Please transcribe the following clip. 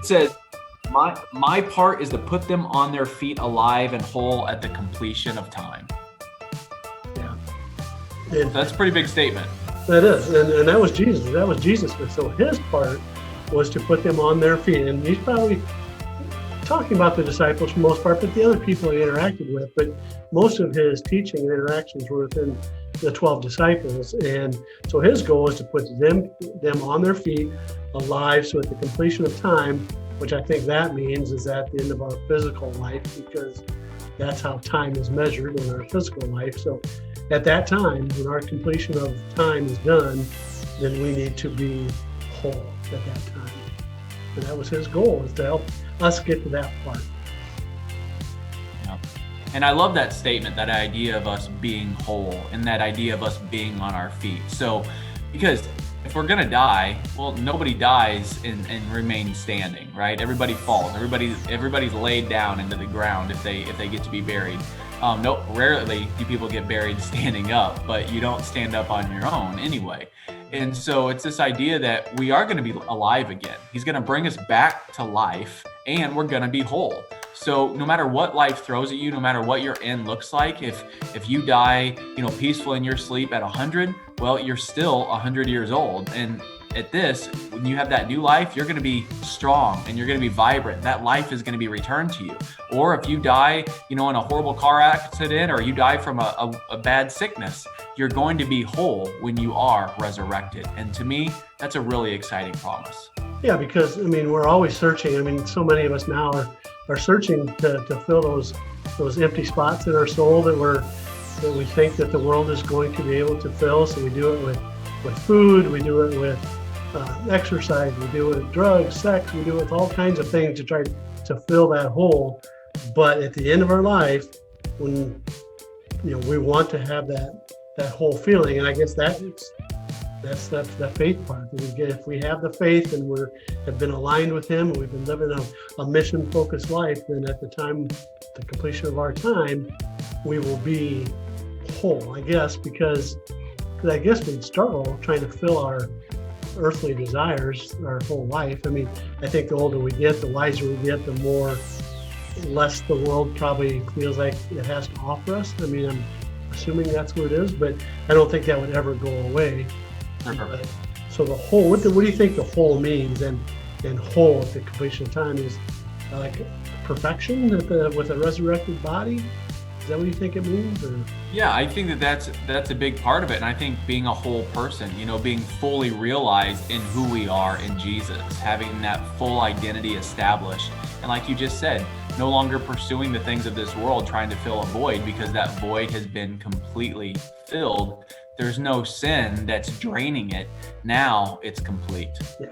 says, my part is to put them on their feet alive and whole at the completion of time. Yeah. So that's a pretty big statement. That is, and that was Jesus. That was Jesus. So his part was to put them on their feet. And he's probably talking about the disciples for the most part, but the other people he interacted with. But most of his teaching and interactions were within the 12 disciples. And so his goal is to put them on their feet, alive. So at the completion of time, which I think that means is at the end of our physical life, because that's how time is measured in our physical life. So at that time, when our completion of time is done, then we need to be whole at that time. And that was his goal, is to help us get to that part. Yeah. And I love that statement, that idea of us being whole and that idea of us being on our feet. So, because if we're going to die, well, nobody dies and remains standing, right? Everybody falls. Everybody's laid down into the ground if they get to be buried. No, rarely do people get buried standing up, but you don't stand up on your own anyway. And so it's this idea that we are going to be alive again. He's going to bring us back to life, and we're going to be whole. So no matter what life throws at you, no matter what your end looks like, if you die, peaceful in your sleep at 100, well, you're still 100 years old. And at this, when you have that new life, you're going to be strong and you're going to be vibrant. That life is going to be returned to you. Or if you die, in a horrible car accident, or you die from a bad sickness, you're going to be whole when you are resurrected. And to me, that's a really exciting promise. Yeah, because we're always searching. So many of us now are searching to fill those empty spots in our soul that we think that the world is going to be able to fill. So we do it with food, we do it with exercise, we do it with drugs, sex, we do it with all kinds of things to try to fill that hole. But at the end of our life, when we want to have that whole feeling, and I guess that's the faith part that we get. If we have the faith and have been aligned with Him, and we've been living a mission-focused life, then at the completion of our time, we will be whole. I guess because I guess we'd struggle trying to fill our earthly desires our whole life. I think the older we get, the wiser we get, the less the world probably feels like it has to offer us. I'm assuming that's what it is, but I don't think that would ever go away. So the whole, what do you think the whole means? And whole at the completion of time is like perfection with a resurrected body? Is that what you think it means? Or? Yeah, I think that's a big part of it. And I think being a whole person, being fully realized in who we are in Jesus, having that full identity established. And like you just said, no longer pursuing the things of this world, trying to fill a void, because that void has been completely filled. There's no sin that's draining it. Now it's complete. Yeah.